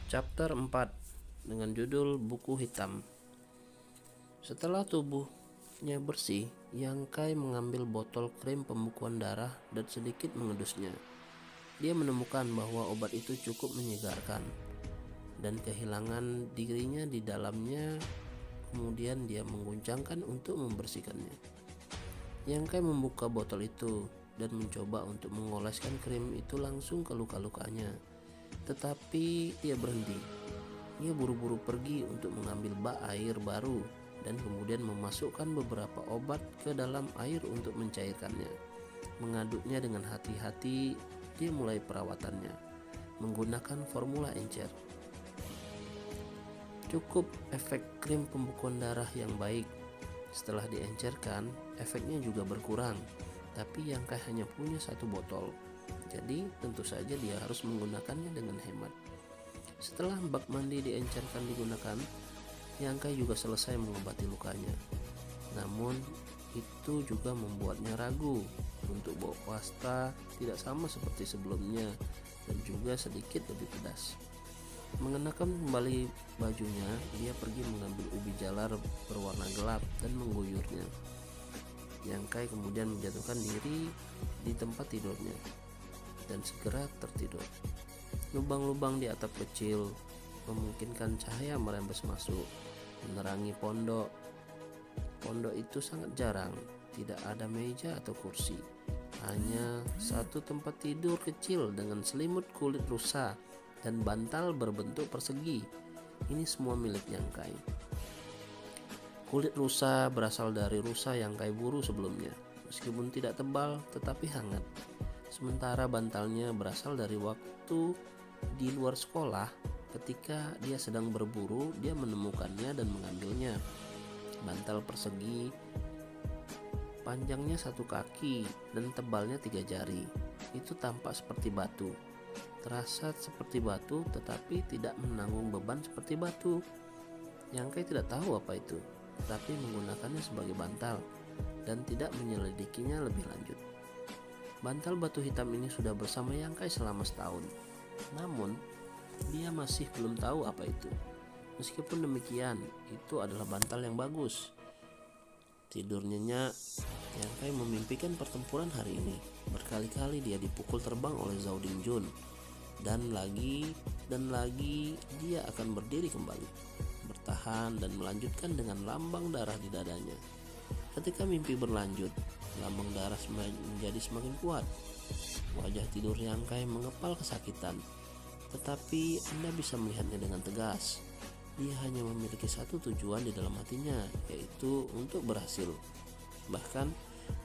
Chapter 4 dengan judul Buku Hitam. Setelah tubuhnya bersih, Yang Kai mengambil botol krim pembekuan darah dan sedikit mengendusnya. Dia menemukan bahwa obat itu cukup menyegarkan dan kehilangan dirinya di dalamnya. Kemudian dia mengguncangkan untuk membersihkannya. Yang Kai membuka botol itu dan mencoba untuk mengoleskan krim itu langsung ke luka-lukanya. Tetapi dia berhenti. Dia buru-buru pergi untuk mengambil bak air baru dan kemudian memasukkan beberapa obat ke dalam air untuk mencairkannya. Mengaduknya dengan hati-hati, dia mulai perawatannya menggunakan formula encer. Cukup efek krim pembekuan darah yang baik. Setelah diencerkan, efeknya juga berkurang. Tapi Yang Kai hanya punya satu botol. Jadi tentu saja dia harus menggunakannya dengan hemat. Setelah bak mandi diencerkan digunakan, Yang Kai juga selesai mengobati lukanya. Namun itu juga membuatnya ragu. Untuk bau pasta tidak sama seperti sebelumnya dan juga sedikit lebih pedas. Mengenakan kembali bajunya, dia pergi mengambil ubi jalar berwarna gelap dan mengguyurnya. Yang Kai kemudian menjatuhkan diri di tempat tidurnya dan segera tertidur. Lubang-lubang di atap kecil memungkinkan cahaya merembes masuk, menerangi pondok. Pondok itu sangat jarang, tidak ada meja atau kursi. Hanya satu tempat tidur kecil dengan selimut kulit rusa dan bantal berbentuk persegi. Ini semua milik Yang Kai. Kulit rusa berasal dari rusa Yang Kai buru sebelumnya. Meskipun tidak tebal, tetapi hangat. Sementara bantalnya berasal dari waktu di luar sekolah. Ketika dia sedang berburu, dia menemukannya dan mengambilnya. Bantal persegi, panjangnya 1 kaki dan tebalnya 3 jari. Itu tampak seperti batu. Terasa seperti batu, tetapi tidak menanggung beban seperti batu. Yang Kai tidak tahu apa itu, tetapi menggunakannya sebagai bantal dan tidak menyelidikinya lebih lanjut. Bantal batu hitam ini sudah bersama Yang Kai selama setahun. Namun, dia masih belum tahu apa itu. Meskipun demikian, itu adalah bantal yang bagus. Tidur nyenyak, Yang Kai memimpikan pertempuran hari ini. Berkali-kali dia dipukul terbang oleh Zhao Dingjun. Dan lagi dia akan berdiri kembali, bertahan dan melanjutkan dengan lambang darah di dadanya. Ketika mimpi berlanjut, lambang darah menjadi semakin kuat. Wajah tidur Yang Kai mengepal kesakitan, tetapi Anda bisa melihatnya dengan tegas. Dia hanya memiliki satu tujuan di dalam hatinya, yaitu untuk berhasil. Bahkan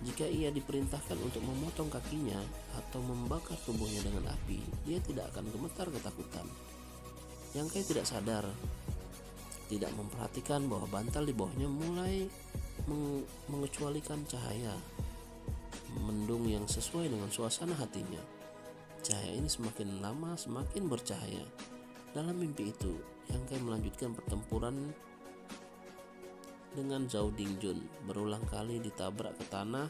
jika ia diperintahkan untuk memotong kakinya atau membakar tubuhnya dengan api, dia tidak akan gemetar ketakutan. Yang Kai tidak sadar, tidak memperhatikan bahwa bantal di bawahnya mulai mengecualikan cahaya mendung yang sesuai dengan suasana hatinya. Cahaya ini semakin lama semakin bercahaya. Dalam mimpi itu, Yang Kai melanjutkan pertempuran dengan Zhao Dingjun. Berulang kali ditabrak ke tanah.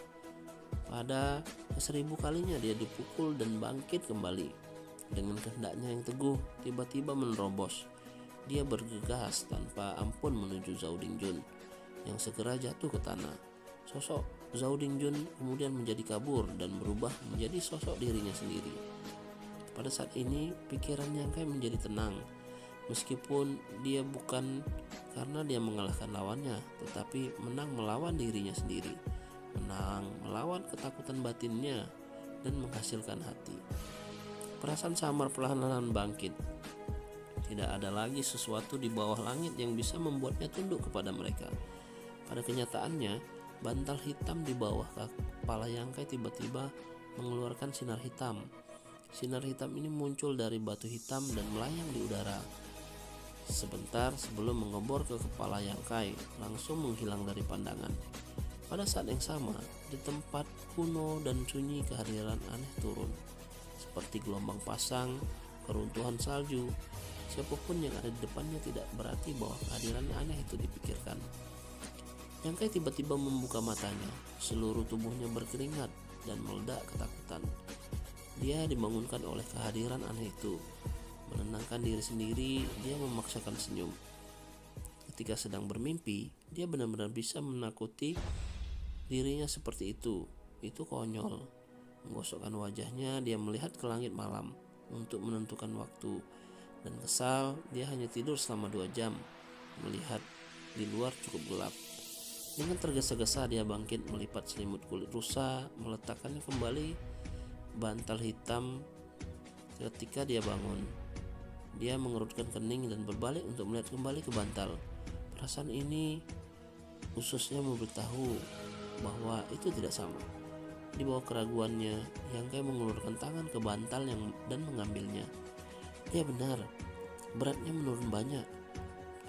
Pada 1000 kalinya dia dipukul dan bangkit kembali. Dengan kehendaknya yang teguh, tiba-tiba menerobos. Dia bergegas tanpa ampun menuju Zhao Dingjun yang segera jatuh ke tanah. Sosok Zhao Dingjun kemudian menjadi kabur dan berubah menjadi sosok dirinya sendiri. Pada saat ini, pikiran Yang Kai menjadi tenang. Meskipun dia bukan karena dia mengalahkan lawannya, tetapi menang melawan dirinya sendiri, menang melawan ketakutan batinnya dan menghasilkan hati. Perasaan samar perlahan-lahan bangkit. Tidak ada lagi sesuatu di bawah langit yang bisa membuatnya tunduk kepada mereka. Pada kenyataannya, bantal hitam di bawah kepala Yang Kai tiba-tiba mengeluarkan sinar hitam. Sinar hitam ini muncul dari batu hitam dan melayang di udara. Sebentar sebelum mengebor ke kepala Yang Kai, langsung menghilang dari pandangan. Pada saat yang sama, di tempat kuno dan sunyi kehadiran aneh turun. Seperti gelombang pasang, keruntuhan salju. Siapapun yang ada di depannya tidak berarti bahwa kehadirannya aneh itu dipikirkan. Yang Kai tiba-tiba membuka matanya. Seluruh tubuhnya berkeringat dan meledak ketakutan. Dia dibangunkan oleh kehadiran aneh itu. menenangkan diri sendiri, dia memaksakan senyum. Ketika sedang bermimpi, dia benar-benar bisa menakuti dirinya seperti itu. Itu konyol. Menggosokkan wajahnya, dia melihat ke langit malam untuk menentukan waktu. Dan kesal, dia hanya tidur selama 2 jam, melihat di luar cukup gelap. Dengan tergesa-gesa dia bangkit, melipat selimut kulit rusa, meletakkannya kembali bantal hitam. Ketika dia bangun, dia mengerutkan kening dan berbalik untuk melihat kembali ke bantal. Perasaan ini ususnya memberitahu bahwa itu tidak sama. Di bawah keraguannya, Yangkai mengulurkan tangan ke bantal dan mengambilnya. Ya benar, beratnya menurun banyak.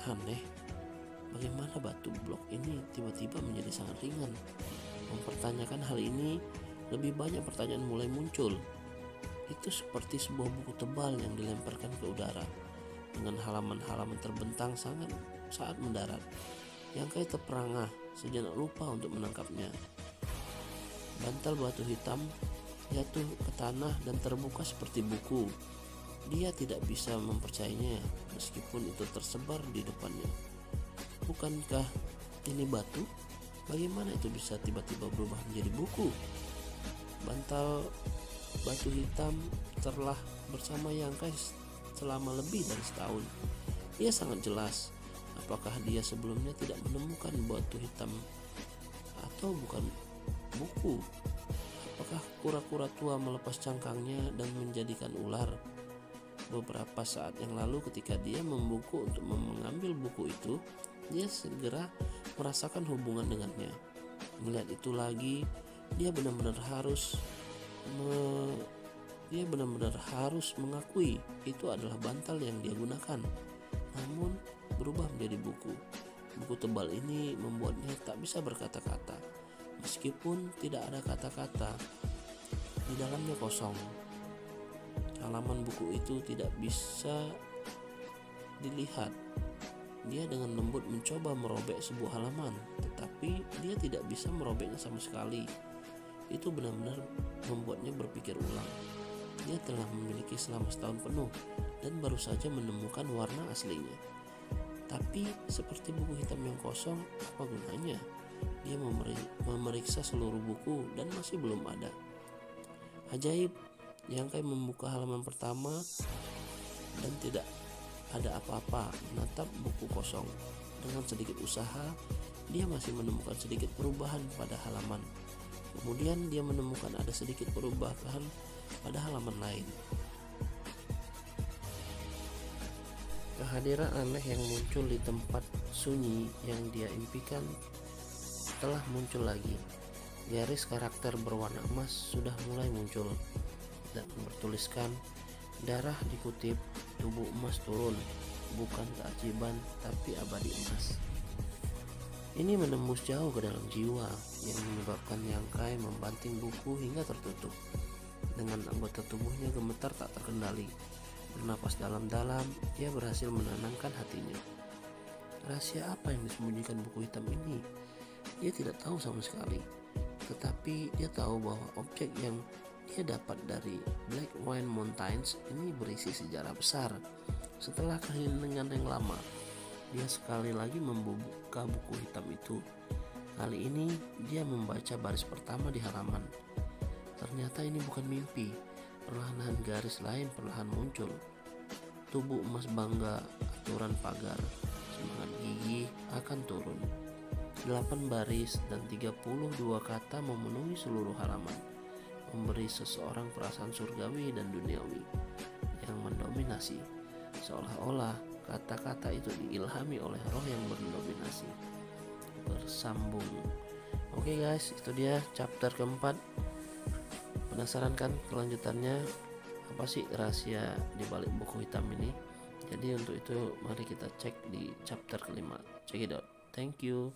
Aneh, bagaimana batu blok ini tiba-tiba menjadi sangat ringan? Mempertanyakan hal ini, lebih banyak pertanyaan mulai muncul. Itu seperti sebuah buku tebal yang dilemparkan ke udara dengan halaman-halaman terbentang saat mendarat. Yangkai terperangah, sejenak lupa untuk menangkapnya. Bantal batu hitam jatuh ke tanah dan terbuka seperti buku. Dia tidak bisa mempercayainya meskipun itu tersebar di depannya. Bukankah ini batu? Bagaimana itu bisa tiba-tiba berubah menjadi buku? Bantal batu hitam telah bersama Yangkai selama lebih dari setahun. Ia sangat jelas. Apakah dia sebelumnya tidak menemukan batu hitam atau bukan buku? Apakah kura-kura tua melepas cangkangnya dan menjadikan ular? Beberapa saat yang lalu ketika dia membuku untuk mengambil buku itu, dia segera merasakan hubungan dengannya. Melihat itu lagi, dia benar-benar harus mengakui itu adalah bantal yang dia gunakan, namun berubah menjadi buku. Buku tebal ini membuatnya tak bisa berkata-kata. Meskipun tidak ada kata-kata, di dalamnya kosong. Halaman buku itu tidak bisa dilihat. Dia dengan lembut mencoba merobek sebuah halaman, tetapi dia tidak bisa merobeknya sama sekali. Itu benar-benar membuatnya berpikir ulang. Dia telah memiliki selama setahun penuh dan baru saja menemukan warna aslinya. Tapi seperti buku hitam yang kosong, apa gunanya? Dia memeriksa seluruh buku dan masih belum ada. Ajaib, Yangkai membuka halaman pertama dan tidak ada apa-apa, menatap buku kosong. Dengan sedikit usaha, dia masih menemukan sedikit perubahan pada halaman. Kemudian dia menemukan ada sedikit perubahan pada halaman lain. Kehadiran aneh yang muncul di tempat sunyi yang dia impikan telah muncul lagi. Garis karakter berwarna emas sudah mulai muncul dan bertuliskan, darah dikutip, tubuh emas turun, bukan keajaiban tapi abadi emas. Ini menembus jauh ke dalam jiwa yang menyebabkan Yangkai membanting buku hingga tertutup. Dengan anggota tubuhnya gemetar tak terkendali. Bernapas dalam-dalam, dia berhasil menenangkan hatinya. Rahasia apa yang disembunyikan buku hitam ini? Dia tidak tahu sama sekali. Tetapi dia tahu bahwa objek yang dia dapat dari Black Wine Mountains ini berisi sejarah besar. Setelah keheningan yang lama, dia sekali lagi membuka buku hitam itu. Kali ini dia membaca baris pertama di halaman. Ternyata ini bukan mimpi. Perlahan garis lain perlahan muncul. Tubuh emas bangga, aturan pagar, semangat gigih akan turun. 8 baris dan 32 kata memenuhi seluruh halaman, memberi seseorang perasaan surgawi dan duniawi yang mendominasi, seolah-olah kata-kata itu diilhami oleh roh yang mendominasi. Bersambung. Oke guys, itu dia chapter keempat. Penasaran kan kelanjutannya? Apa sih rahasia di balik buku hitam ini? Jadi untuk itu mari kita cek di chapter kelima. Check it out. Thank you.